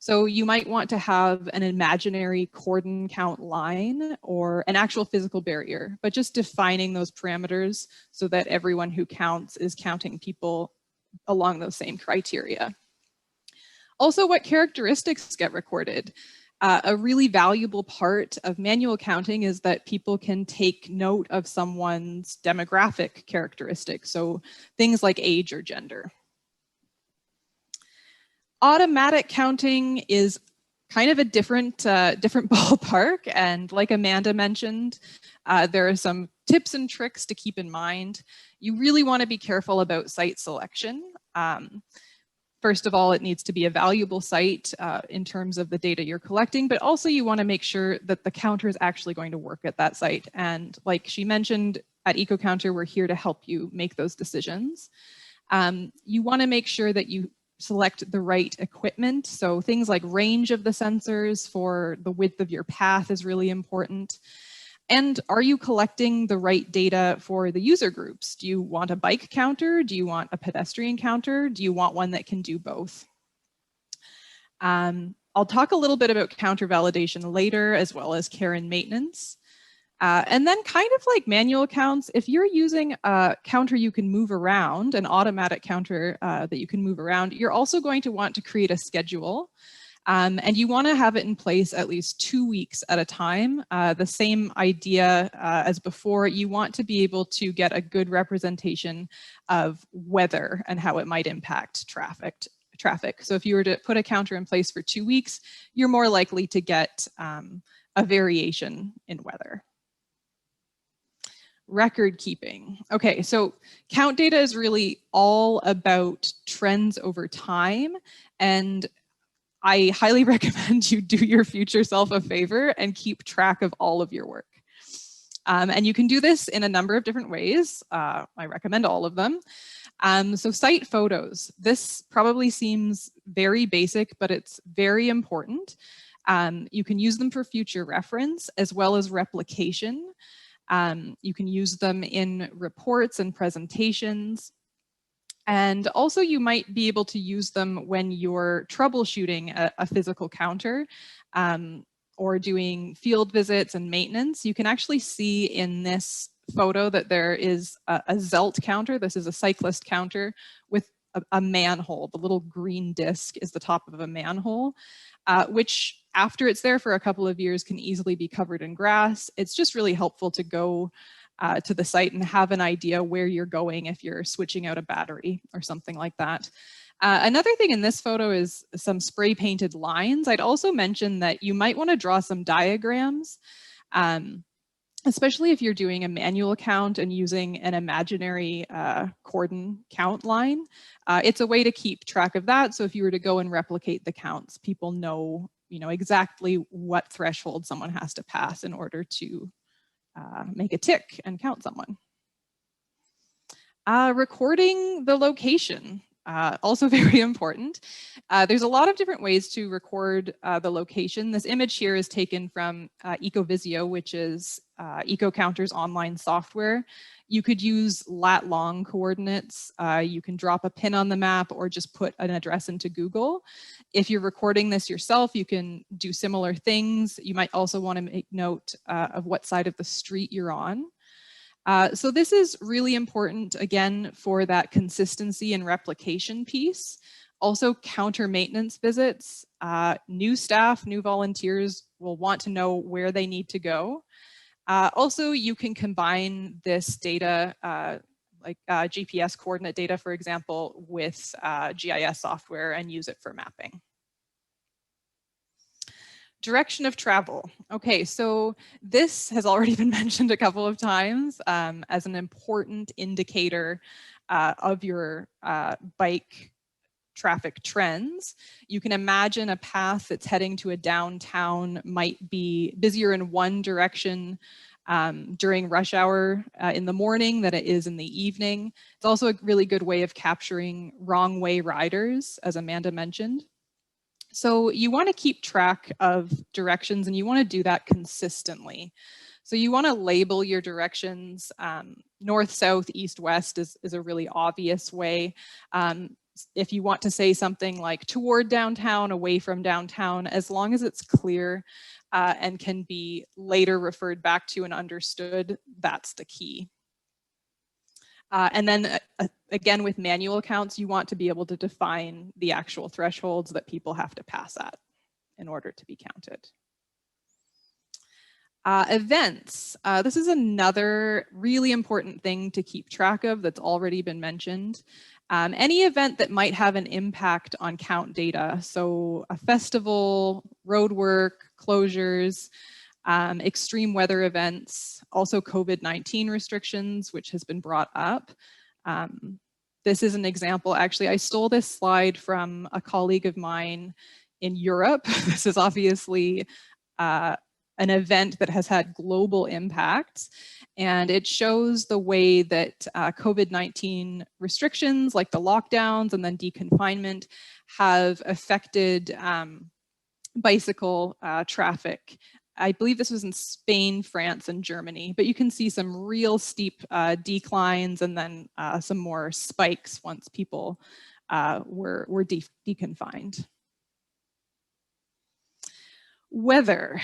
So you might want to have an imaginary cordon count line or an actual physical barrier, but just defining those parameters so that everyone who counts is counting people along those same criteria. Also, what characteristics get recorded? A really valuable part of manual counting is that people can take note of someone's demographic characteristics, so things like age or gender. Automatic counting is kind of a different ballpark, and like Amanda mentioned, there are some tips and tricks to keep in mind. You really want to be careful about site selection. First of all, it needs to be a valuable site in terms of the data you're collecting, but also you want to make sure that the counter is actually going to work at that site. And like she mentioned, at Ecocounter, we're here to help you make those decisions. You want to make sure that you select the right equipment. So things like range of the sensors for the width of your path is really important. And are you collecting the right data for the user groups? Do you want a bike counter? Do you want a pedestrian counter? Do you want one that can do both? I'll talk a little bit about counter validation later, as well as care and maintenance. And then kind of like manual counts, if you're using a counter you can move around, an automatic counter that you can move around, you're also going to want to create a schedule. And you want to have it in place at least 2 weeks at a time. The same idea as before, you want to be able to get a good representation of weather and how it might impact traffic. So if you were to put a counter in place for 2 weeks, you're more likely to get a variation in weather. Record keeping. Okay, so count data is really all about trends over time, and I highly recommend you do your future self a favor and keep track of all of your work. And you can do this in a number of different ways. I recommend all of them. So cite photos. This probably seems very basic, but it's very important. You can use them for future reference as well as replication. You can use them in reports and presentations. And also you might be able to use them when you're troubleshooting a physical counter or doing field visits and maintenance. You can actually see in this photo that there is a Zelt counter. This is a cyclist counter with a manhole. The little green disc is the top of a manhole, which after it's there for a couple of years can easily be covered in grass. It's just really helpful to go to the site and have an idea where you're going if you're switching out a battery or something like that. Another thing in this photo is some spray painted lines. I'd also mention that you might want to draw some diagrams, especially if you're doing a manual count and using an imaginary cordon count line. It's a way to keep track of that. So if you were to go and replicate the counts, people know, exactly what threshold someone has to pass in order to make a tick and count someone. Recording the location, also very important. There's a lot of different ways to record the location. This image here is taken from Ecovisio, which is Ecocounter's online software. You could use lat-long coordinates. You can drop a pin on the map or just put an address into Google. If you're recording this yourself, you can do similar things. You might also want to make note of what side of the street you're on. So this is really important, again, for that consistency and replication piece. Also, counter maintenance visits. New staff, new volunteers will want to know where they need to go. Also, you can combine this data, like GPS coordinate data, for example, with GIS software and use it for mapping. Direction of travel. Okay, so this has already been mentioned a couple of times as an important indicator of your bike traffic trends. You can imagine a path that's heading to a downtown might be busier in one direction during rush hour in the morning than it is in the evening. It's also a really good way of capturing wrong way riders, as Amanda mentioned. So you want to keep track of directions and you want to do that consistently. So you want to label your directions. North, south, east, west is a really obvious way. If you want to say something like toward downtown, away from downtown, as long as it's clear and can be later referred back to and understood, that's the key. And then again, with manual accounts, you want to be able to define the actual thresholds that people have to pass at in order to be counted. Events. This is another really important thing to keep track of that's already been mentioned. Any event that might have an impact on count data. So a festival, road work, closures, extreme weather events, also COVID-19 restrictions, which has been brought up. This is an example. Actually, I stole this slide from a colleague of mine in Europe. This is obviously an event that has had global impacts. And it shows the way that COVID-19 restrictions like the lockdowns and then deconfinement have affected bicycle traffic. I believe this was in Spain, France, and Germany, but you can see some real steep declines and then some more spikes once people were deconfined. Weather.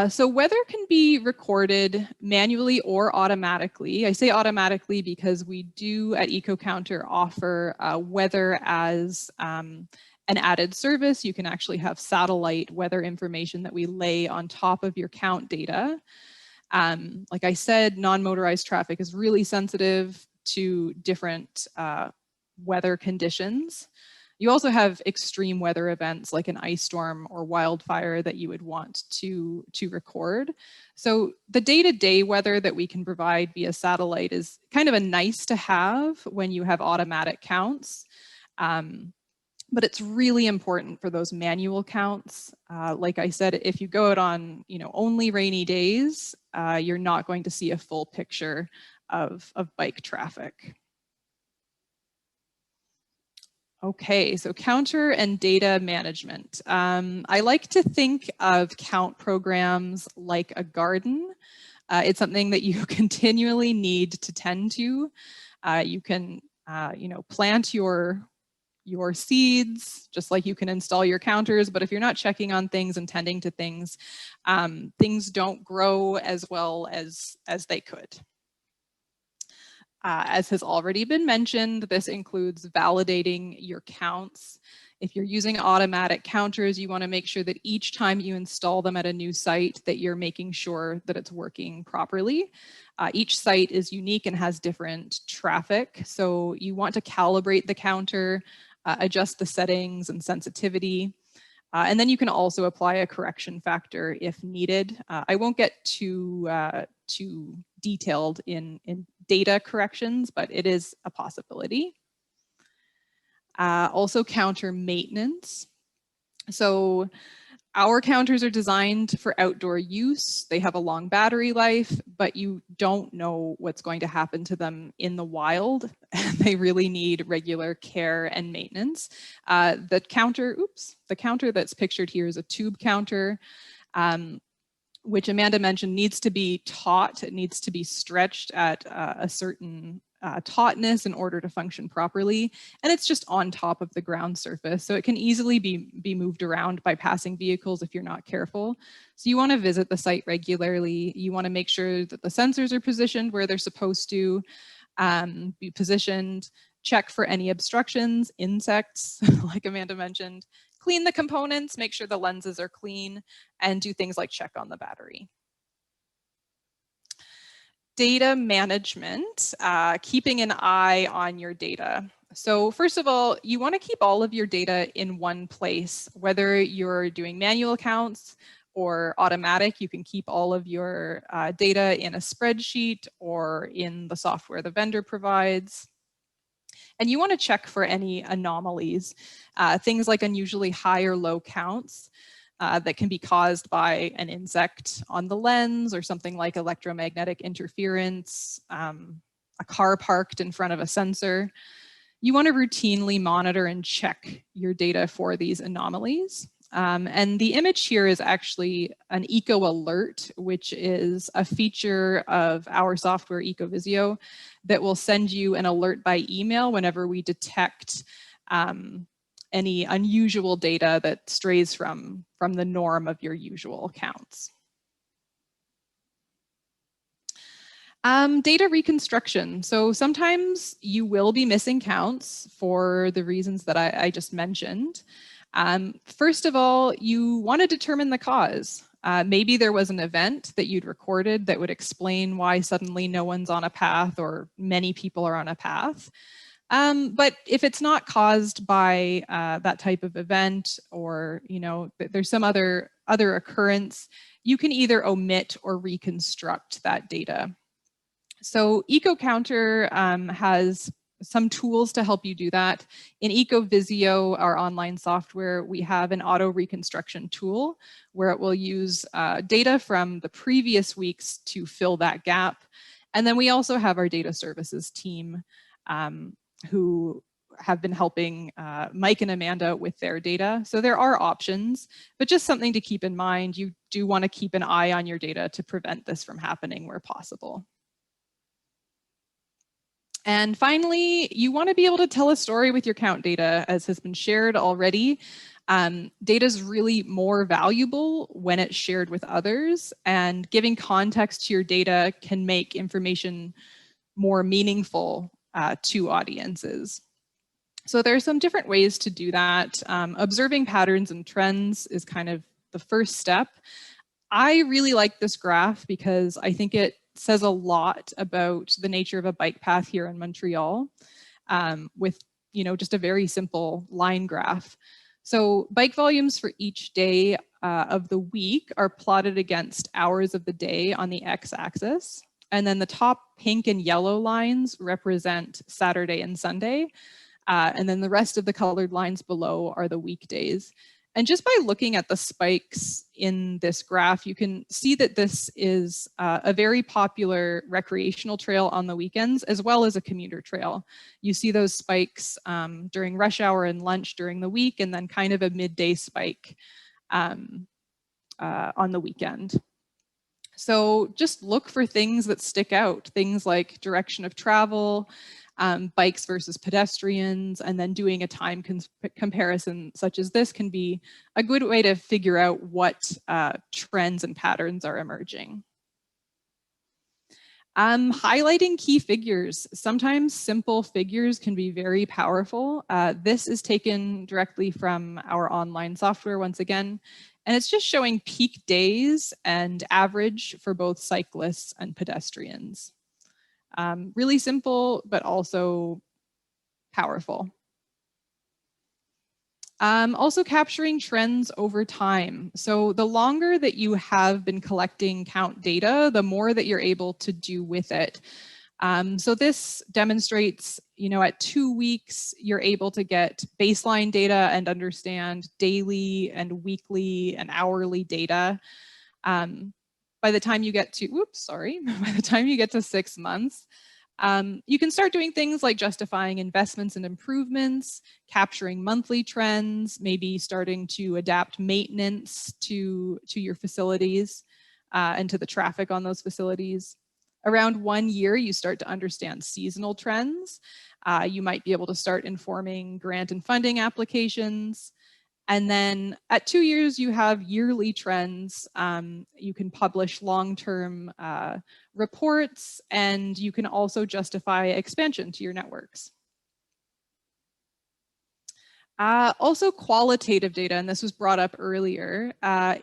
So weather can be recorded manually or automatically. I say automatically because we do at Ecocounter offer weather as an added service. You can actually have satellite weather information that we lay on top of your count data. Like I said, non-motorized traffic is really sensitive to different weather conditions. You also have extreme weather events like an ice storm or wildfire that you would want to record. So the day-to-day weather that we can provide via satellite is kind of a nice to have when you have automatic counts. But it's really important for those manual counts. Like I said, if you go out on only rainy days, you're not going to see a full picture of bike traffic. Okay, so counter and data management. I like to think of count programs like a garden. It's something that you continually need to tend to. You can, plant your seeds, just like you can install your counters, but if you're not checking on things and tending to things, things don't grow as well as they could. As has already been mentioned, this includes validating your counts. If you're using automatic counters, you want to make sure that each time you install them at a new site that you're making sure that it's working properly. Each site is unique and has different traffic, so you want to calibrate the counter, adjust the settings and sensitivity. And then you can also apply a correction factor if needed. I won't get too detailed in data corrections, but it is a possibility. Also counter maintenance. So our counters are designed for outdoor use. They have a long battery life, but you don't know what's going to happen to them in the wild. They really need regular care and maintenance. The counter that's pictured here is a tube counter, which Amanda mentioned needs to be taught. It needs to be stretched at a certain tautness in order to function properly. And it's just on top of the ground surface. So it can easily be moved around by passing vehicles if you're not careful. So you want to visit the site regularly. You want to make sure that the sensors are positioned where they're supposed to be positioned. Check for any obstructions, insects, like Amanda mentioned. Clean the components, make sure the lenses are clean, and do things like check on the battery. Data management, keeping an eye on your data. So first of all, you want to keep all of your data in one place, whether you're doing manual counts or automatic. You can keep all of your data in a spreadsheet or in the software the vendor provides. And you want to check for any anomalies, things like unusually high or low counts that can be caused by an insect on the lens or something like electromagnetic interference, a car parked in front of a sensor. You want to routinely monitor and check your data for these anomalies. And the image here is actually an Eco Alert, which is a feature of our software EcoVisio that will send you an alert by email whenever we detect any unusual data that strays from the norm of your usual counts. Data reconstruction. So sometimes you will be missing counts for the reasons that I just mentioned. First of all, you want to determine the cause. Maybe there was an event that you'd recorded that would explain why suddenly no one's on a path or many people are on a path. But if it's not caused by that type of event, or there's some other occurrence, you can either omit or reconstruct that data. So Ecocounter has some tools to help you do that. In EcoVisio, our online software, we have an auto reconstruction tool where it will use data from the previous weeks to fill that gap. And then we also have our data services team who have been helping Mike and Amanda with their data. So there are options, but just something to keep in mind. You do want to keep an eye on your data to prevent this from happening where possible. And finally, you want to be able to tell a story with your count data, as has been shared already. Data is really more valuable when it's shared with others, and giving context to your data can make information more meaningful to audiences. So there are some different ways to do that. Observing patterns and trends is kind of the first step. I really like this graph because I think it says a lot about the nature of a bike path here in Montreal with, just a very simple line graph. So bike volumes for each day of the week are plotted against hours of the day on the x-axis. And then the top pink and yellow lines represent Saturday and Sunday. And then the rest of the colored lines below are the weekdays. And just by looking at the spikes in this graph, you can see that this is a very popular recreational trail on the weekends, as well as a commuter trail. You see those spikes during rush hour and lunch during the week, and then kind of a midday spike on the weekend. So just look for things that stick out, things like direction of travel, bikes versus pedestrians, and then doing a time comparison such as this can be a good way to figure out what trends and patterns are emerging. Highlighting key figures. Sometimes simple figures can be very powerful. This is taken directly from our online software once again, and it's just showing peak days and average for both cyclists and pedestrians. Really simple, but also powerful. Also capturing trends over time. So the longer that you have been collecting count data, the more that you're able to do with it. So this demonstrates, at 2 weeks, you're able to get baseline data and understand daily and weekly and hourly data. By the time you get to, by the time you get to 6 months, you can start doing things like justifying investments and improvements, capturing monthly trends, maybe starting to adapt maintenance to your facilities and to the traffic on those facilities. Around 1 year, you start to understand seasonal trends. You might be able to start informing grant and funding applications. And then at 2 years, you have yearly trends. You can publish long-term reports, and you can also justify expansion to your networks. Also qualitative data, and this was brought up earlier.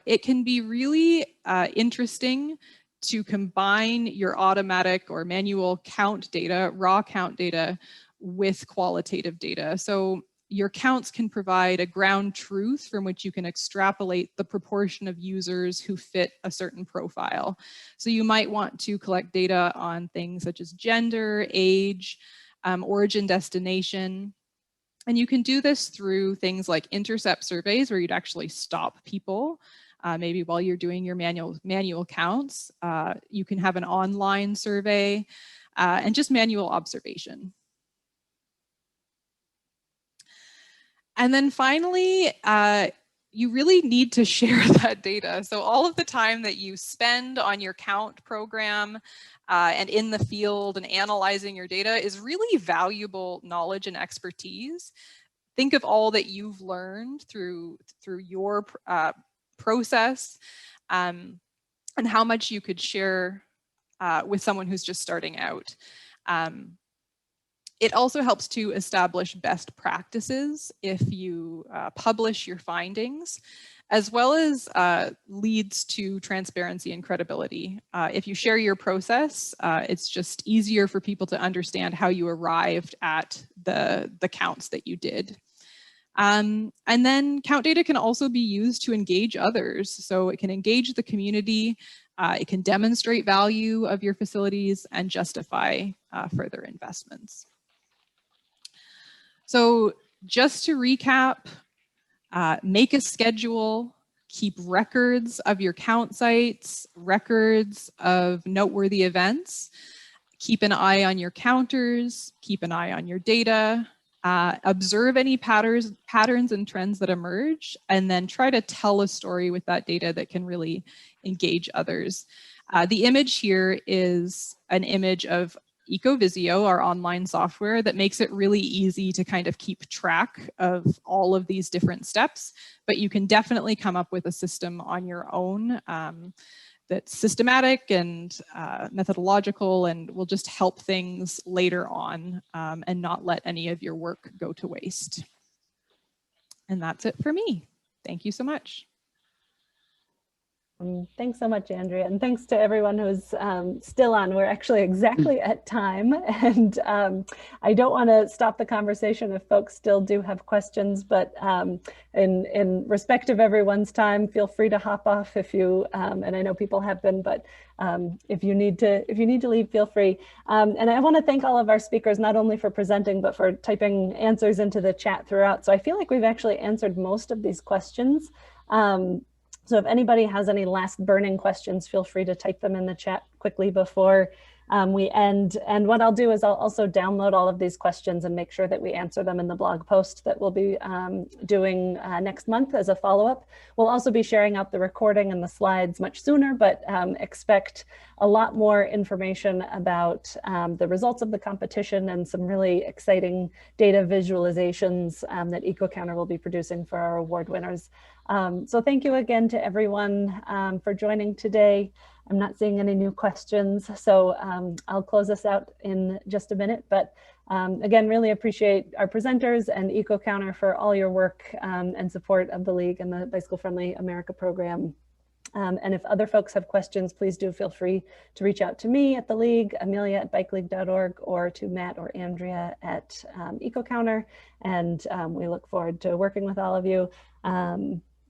It can be really interesting to combine your automatic or manual count data, raw count data, with qualitative data. So your counts can provide a ground truth from which you can extrapolate the proportion of users who fit a certain profile. So you might want to collect data on things such as gender, age, origin, destination. And you can do this through things like intercept surveys where you'd actually stop people, maybe while you're doing your manual counts. You can have an online survey and just manual observation. And then finally, you really need to share that data. So all of the time that you spend on your count program and in the field and analyzing your data is really valuable knowledge and expertise. Think of all that you've learned through your process and how much you could share with someone who's just starting out. It also helps to establish best practices if you publish your findings, as well as leads to transparency and credibility. If you share your process, it's just easier for people to understand how you arrived at the counts that you did. And then count data can also be used to engage others. So it can engage the community, it can demonstrate value of your facilities and justify further investments. So just to recap, make a schedule, keep records of your count sites, records of noteworthy events, keep an eye on your counters, keep an eye on your data, observe any patterns and trends that emerge, and then try to tell a story with that data that can really engage others. The image here is an image of Ecovisio, our online software that makes it really easy to kind of keep track of all of these different steps, but you can definitely come up with a system on your own that's systematic and methodological and will just help things later on and not let any of your work go to waste. And that's it for me. Thank you so much. Thanks so much, Andrea, and thanks to everyone who's still on. We're actually exactly at time, and I don't want to stop the conversation if folks still do have questions, but in respect of everyone's time, feel free to hop off if you, and I know people have been, but if you need to leave, feel free. And I want to thank all of our speakers, not only for presenting, but for typing answers into the chat throughout. So I feel like we've actually answered most of these questions. So if anybody has any last burning questions, feel free to type them in the chat quickly before we end. And what I'll do is I'll also download all of these questions and make sure that we answer them in the blog post that we'll be doing next month as a follow-up. We'll also be sharing out the recording and the slides much sooner, but expect a lot more information about the results of the competition and some really exciting data visualizations that Ecocounter will be producing for our award winners. So thank you again to everyone for joining today. I'm not seeing any new questions, so I'll close us out in just a minute. But again, really appreciate our presenters and Ecocounter for all your work and support of the League and the Bicycle Friendly America program. And if other folks have questions, please do feel free to reach out to me at the League, Amelia at bikeleague.org, or to Matt or Andrea at Ecocounter. And we look forward to working with all of you.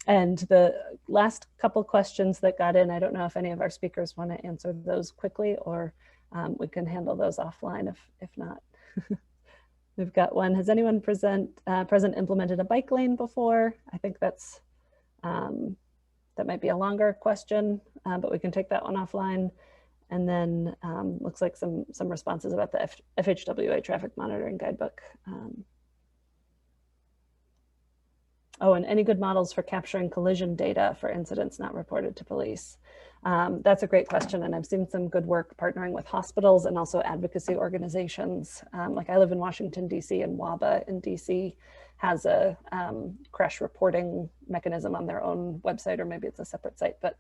And the last couple questions that got in, I don't know if any of our speakers want to answer those quickly, or we can handle those offline if not. We've got one. Has anyone present implemented a bike lane before? I think that's that might be a longer question, but we can take that one offline. And then looks like some responses about the FHWA traffic monitoring guidebook. Oh, and any good models for capturing collision data for incidents not reported to police? That's a great question, and I've seen some good work partnering with hospitals and also advocacy organizations. Like I live in Washington, D.C., and WABA in D.C. has a crash reporting mechanism on their own website, or maybe it's a separate site, but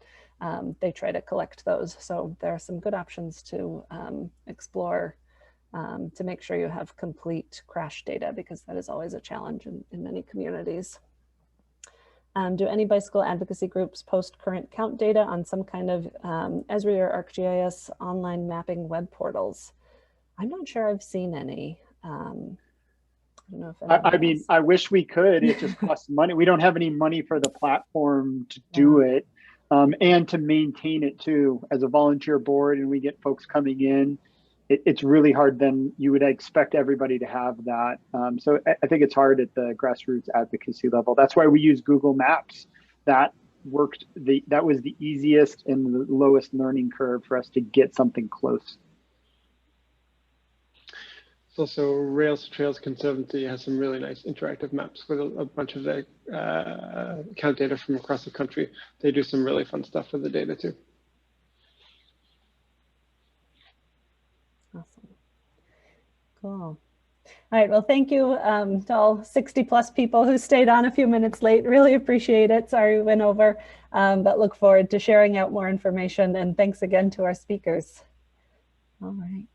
they try to collect those. So there are some good options to explore to make sure you have complete crash data, because that is always a challenge in many communities. Do any bicycle advocacy groups post current count data on some kind of Esri or ArcGIS online mapping web portals? I'm not sure I've seen any. I don't know if I mean, I wish we could. It just costs money. We don't have any money for the platform to do it and to maintain it too. As a volunteer board, and we get folks coming in, it's really hard. Then you would expect everybody to have that. So I think it's hard at the grassroots advocacy level. That's why we use Google Maps. That worked. That was the easiest and the lowest learning curve for us to get something close. Also, Rails to Trails Conservancy has some really nice interactive maps with a bunch of the count data from across the country. They do some really fun stuff with the data too. Awesome. Cool. All right, well, thank you to all 60 plus people who stayed on a few minutes late. Really appreciate it. Sorry we went over, but look forward to sharing out more information. And thanks again to our speakers. All right.